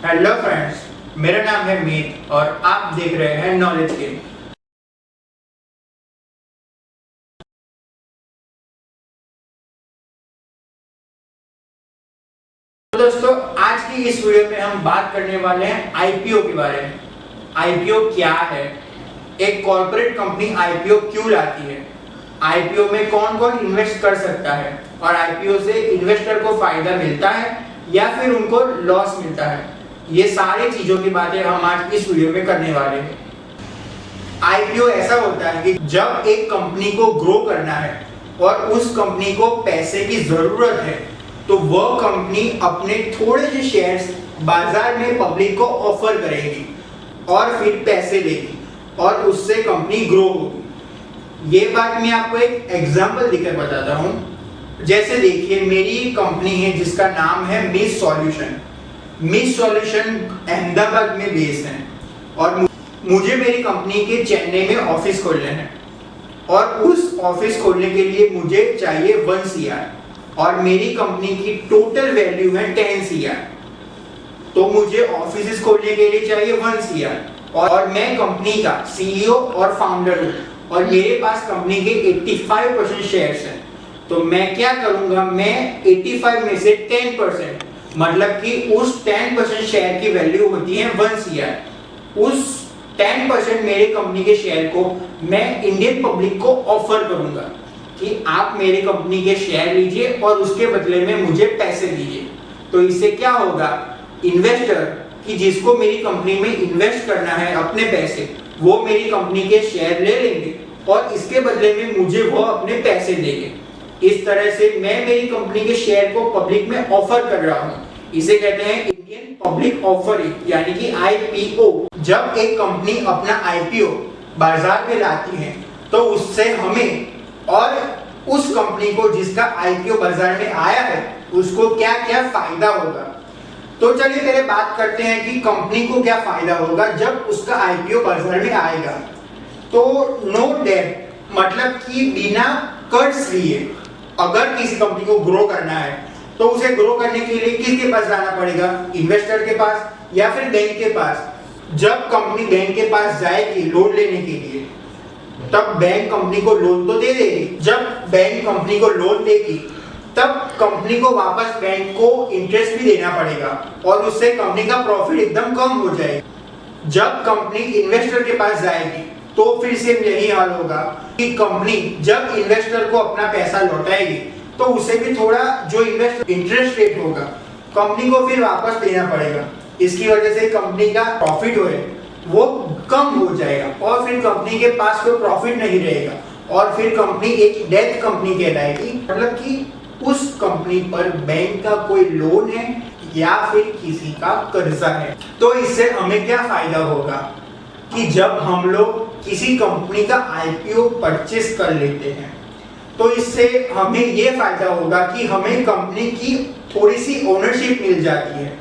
Hello friends, मेरा नाम है मीत और आप देख रहे हैं नॉलेज गेम। तो दोस्तों, आज की इस वीडियो में हम बात करने वाले हैं आईपीओ के बारे में। आईपीओ क्या है, एक कॉर्पोरेट कंपनी आईपीओ क्यों लाती है, आईपीओ में कौन कौन इन्वेस्ट कर सकता है और आईपीओ से इन्वेस्टर को फायदा मिलता है या फिर उनको लॉस मिलता है, ये सारी चीजों की बातें हम आज इस वीडियो में करने वाले हैं। आईपीओ ऐसा होता है कि जब एक कंपनी को ग्रो करना है और उस कंपनी को पैसे की जरूरत है तो वह कंपनी अपने थोड़े से शेयर्स बाजार में पब्लिक को ऑफर करेगी और फिर पैसे लेगी और उससे कंपनी ग्रो होगी। ये बात मैं आपको एक एग्जांपल देकर बताता हूँ। जैसे देखिए, मेरी कंपनी है जिसका नाम है miss solution. Miss solution Ahmedabad में बेस है और मुझे मेरी कंपनी के चेन्नई में ऑफिस खोलने हैं और उस ऑफिस खोलने के लिए मुझे चाहिए 1 CR और मेरी कंपनी की टोटल वैल्यू है 10 CR। तो मुझे ऑफिस खोलने के लिए चाहिए 1 CR और मैं कंपनी का CEO और फाउंडर हूँ और मेरे पास कंपनी के 85% शेयर्स हैं। तो मैं क्या करूंगा, मैं 85 में से 10%, मतलब कि उस 10% शेयर की वैल्यू होती है 1 CR, उस 10% मेरे कंपनी के शेयर को मैं इंडियन पब्लिक को ऑफर करूंगा कि आप मेरी कंपनी के शेयर लीजिए और उसके बदले में मुझे पैसे दीजिए। तो इससे क्या होगा, इन्वेस्टर कि जिसको मेरी कंपनी में इन्वेस्ट करना है अपने पैसे, वो मेरी कंपनी के शेयर ले लेंगे और इसके बदले में मुझे वो अपने पैसे देंगे। इस तरह से मैं मेरी कंपनी के शेयर को पब्लिक में ऑफर कर रहा हूँ। इसे कहते हैं इंडियन पब्लिक ऑफरिंग, यानी कि आईपीओ। जब एक कंपनी अपना आईपीओ बाजार में लाती है तो उससे हमें और उस कंपनी को जिसका आईपीओ बाजार में आया है उसको क्या क्या फायदा होगा। तो चलिए पहले बात करते हैं कि कंपनी को क्या फायदा होगा जब उसका आईपीओ बाजार में आएगा। तो नो डेट, मतलब कि बिना कर्ज लिए अगर किसी कंपनी को ग्रो करना है तो उसे ग्रो करने के लिए किसके पास जाना पड़ेगा, इन्वेस्टर के पास या फिर बैंक के पास। जब कंपनी बैंक के पास जाएगी लोन लेने के लिए तब बैंक कंपनी को लोन तो दे देगी। जब बैंक कंपनी को लोन देगी तब कंपनी को वापस बैंक को इंटरेस्ट भी देना पड़ेगा और उससे कंपनी का प्रॉफिट एकदम कम हो जाएगा। जब कंपनी इन्वेस्टर के पास जाएगी तो फिर से यही हाल होगा कि कंपनी जब इन्वेस्टर को अपना पैसा लौटाएगी तो उसे भी थोड़ा जो इंटरेस्ट रेट होगा कंपनी को फिर वापस देना पड़ेगा। इसकी वजह से कंपनी का प्रॉफिट वो कम हो जाएगा और फिर कंपनी के पास कोई प्रॉफिट नहीं रहेगा और फिर कंपनी एक डेथ कंपनी कहलाएगी, मतलब कि उस कंपनी पर बैंक का कोई लोन है या फिर किसी का कर्जा है। तो इससे हमें क्या फायदा होगा कि जब हम लोग किसी कंपनी का आईपीओ परचेस कर लेते हैं तो इससे हमें ये फायदा होगा कि हमें कंपनी की थोड़ी सी ओनरशिप मिल जाती है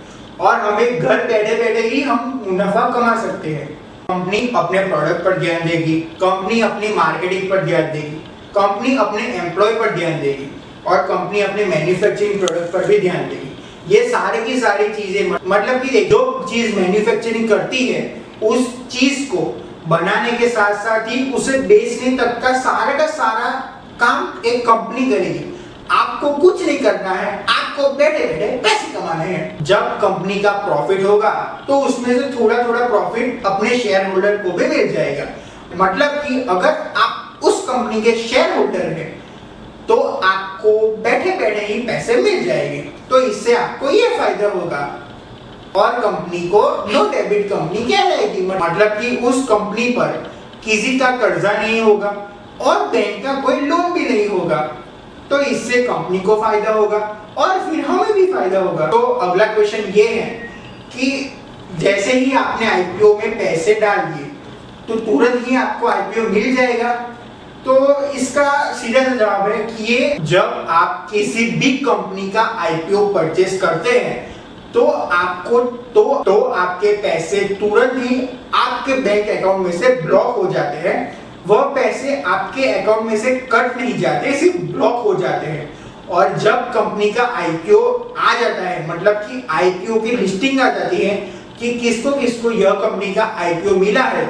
और हमें घर बैठे बैठे ही हम मुनाफा कमा सकते हैं। कंपनी अपने प्रोडक्ट पर ध्यान देगी, कंपनी अपनी मार्केटिंग पर ध्यान देगी, कंपनी अपने एम्प्लॉय पर ध्यान देगी और कंपनी अपने मैन्युफैक्चरिंग प्रोडक्ट पर भी ध्यान देगी। ये सारी की सारी चीजें, मतलब कि जो चीज मैन्युफैक्चरिंग करती है उस चीज को बनाने के साथ साथ ही उसे बेचने तक का सारा काम एक कंपनी करेगी। आपको कुछ नहीं करना है, आपको बैठे बैठे पैसे कमाने हैं। जब कंपनी का प्रॉफिट होगा तो उसमें से थोड़ा थोड़ा प्रॉफिट अपने शेयर होल्डर को भी मिल जाएगा। मतलब कि अगर आप उस कंपनी के शेयर होल्डर हैं तो आपको बैठे बैठे ही पैसे मिल जाएंगे। तो इससे आपको ये फायदा होगा और कंपनी को नो डेबिट कंपनी कहलाएगी, मतलब कि उस कंपनी पर किसी का कर्जा नहीं होगा और बैंक का कोई लोन भी नहीं होगा। तो इससे कंपनी को फायदा होगा और फिर हमें भी फायदा होगा। तो अगला क्वेश्चन ये है कि जैसे ही आपने आईपीओ में पैसे डाल दिए तो तुरंत ही आपको आईपीओ मिल जाएगा। तो इसका सीधा सा जवाब है कि ये जब आप किसी बिग कंपनी का आईपीओ परचेस करते हैं तो आपको तो आपके पैसे तुरंत ही आपके बैंक अकाउंट में से ब्लॉक हो जाते हैं। वह पैसे आपके अकाउंट में से कट नहीं जाते, सिर्फ ब्लॉक हो जाते हैं और जब कंपनी का आईपीओ आ जाता है, मतलब कि आईपीओ की लिस्टिंग आ जाती है कि किसको किसको यह कंपनी का आईपीओ मिला है,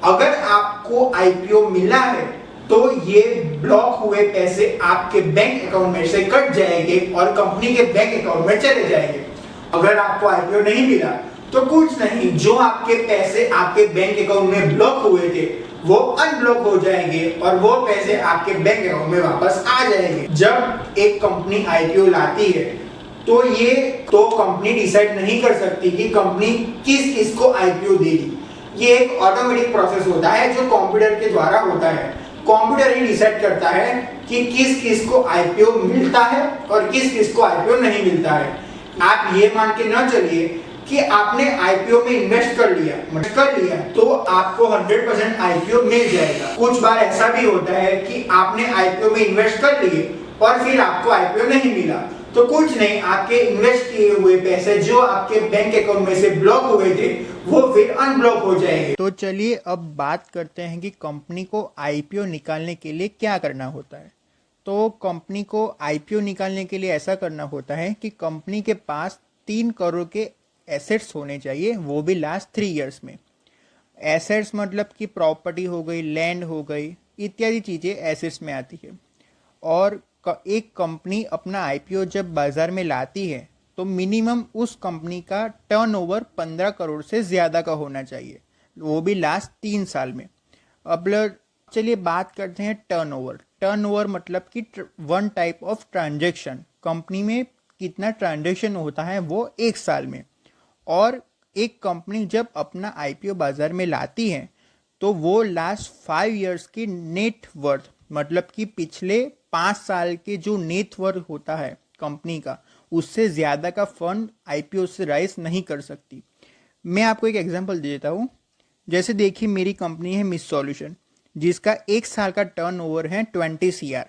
अगर आपको आईपीओ मिला है तो ये ब्लॉक हुए पैसे आपके बैंक अकाउंट में से कट जाएंगे और कंपनी के बैंक अकाउंट में चले जाएंगे। अगर आपको आईपीओ नहीं मिला तो कुछ नहीं, जो आपके पैसे आपके बैंक अकाउंट में ब्लॉक हुए थे वो अनब्लॉक हो जाएंगे और वो पैसे आपके बैंक अकाउंट में वापस आ जाएंगे। जब एक कंपनी आईपीओ लाती है तो कंपनी डिसाइड नहीं कर सकती कि कंपनी किस किस को आईपीओ देगी। ये एक ऑटोमेटिक प्रोसेस होता है जो कंप्यूटर के द्वारा होता है। कंप्यूटर ही डिसाइड करता है कि किस किस को आईपीओ मिलता है और किस किस को आईपीओ नहीं मिलता है। आप ये मान के न चलिए कि आपने आईपीओ में इन्वेस्ट कर लिया तो आपको 100% आईपीओ मिल जाएगा। कुछ बार ऐसा भी होता है कि आपने आईपीओ में इन्वेस्ट कर लिए और फिर आपको आईपीओ नहीं मिला, तो कुछ नहीं, आपके इन्वेस्ट किए हुए पैसे जो आपके बैंक अकाउंट में से ब्लॉक हुए थे वो फिर अनब्लॉक हो जाएंगे। तो चलिए अब बात करते हैं कि कंपनी को आईपीओ निकालने के लिए क्या करना होता है। तो कंपनी को आईपीओ निकालने के लिए ऐसा करना होता है कि कंपनी के पास 3 करोड़ के एसेट्स होने चाहिए, वो भी लास्ट 3 इयर्स में। एसेट्स मतलब कि प्रॉपर्टी हो गई, लैंड हो गई, इत्यादि चीज़ें एसेट्स में आती है। और एक कंपनी अपना आईपीओ जब बाज़ार में लाती है तो मिनिमम उस कंपनी का टर्नओवर 15 करोड़ से ज़्यादा का होना चाहिए, वो भी लास्ट 3 साल में। अब चलिए बात करते हैं टर्नओवर। टर्नओवर मतलब कि one type of transaction, company में कितना ट्रांजैक्शन होता है वो 1 साल में। और एक कंपनी जब अपना आईपीओ बाज़ार में लाती है तो वो लास्ट 5 इयर्स की नेट वर्थ, मतलब कि पिछले 5 साल के जो नेट वर्थ होता है कंपनी का, उससे ज़्यादा का फंड आईपीओ से राइज नहीं कर सकती। मैं आपको एक एग्जांपल दे देता हूँ। जैसे देखिए मेरी कंपनी है मिस सॉल्यूशन, जिसका 1 साल का टर्नओवर है 20 CR,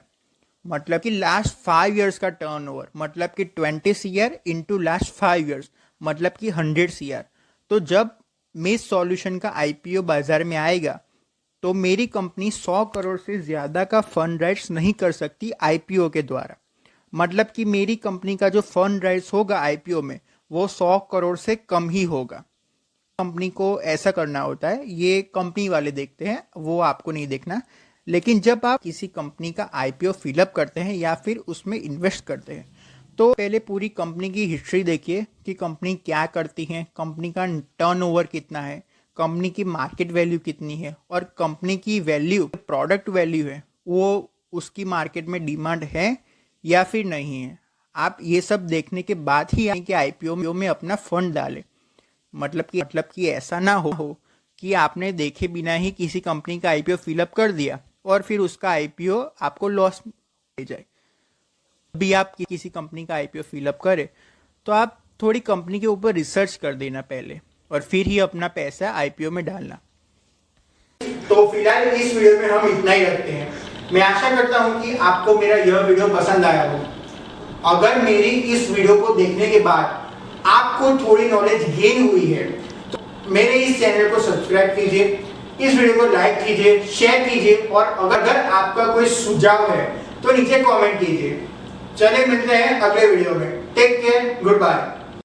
मतलब कि लास्ट 5 इयर्स का टर्नओवर, मतलब कि 20 CR इंटू लास्ट 5 इयर्स, मतलब कि 100 CR। तो जब मिस सॉल्यूशन का आईपीओ बाजार में आएगा तो मेरी कंपनी 100 करोड़ से ज़्यादा का फंड राइज नहीं कर सकती आईपीओ के द्वारा। मतलब कि मेरी कंपनी का जो फंड राइज होगा आईपीओ में वो 100 करोड़ से कम ही होगा। कंपनी को ऐसा करना होता है, ये कंपनी वाले देखते हैं, वो आपको नहीं देखना। लेकिन जब आप किसी कंपनी का आईपीओ फिलअप करते हैं या फिर उसमें इन्वेस्ट करते हैं तो पहले पूरी कंपनी की हिस्ट्री देखिए कि कंपनी क्या करती है, कंपनी का टर्नओवर कितना है, कंपनी की मार्केट वैल्यू कितनी है और कंपनी की वैल्यू, प्रोडक्ट वैल्यू है वो उसकी मार्केट में डिमांड है या फिर नहीं है। आप ये सब देखने के बाद ही कि आईपीओ में अपना फंड डालें। मतलब कि ऐसा ना हो कि आपने देखे बिना ही किसी कंपनी का आईपीओ फिलअप कर दिया और फिर उसका आईपीओ आपको लॉस ले जाए। भी आप किसी कंपनी का आईपीओ फिलअप करें तो आप थोड़ी कंपनी के ऊपर रिसर्च कर देना पहले और फिर ही अपना पैसा आईपीओ में डालना। तो फिलहाल इस वीडियो में हम इतना ही रखते हैं। मैं आशा करता हूं कि आपको मेरा यह वीडियो पसंद आया हो। अगर मेरी इस वीडियो को देखने के बाद आपको थोड़ी नॉलेज गेन हुई है तो मेरे इस चैनल को सब्सक्राइब कीजिए, इस वीडियो को लाइक कीजिए, शेयर कीजिए और अगर आपका कोई सुझाव है तो नीचे कमेंट कीजिए। चलिए मिलते हैं अगले वीडियो में। Take care, good bye.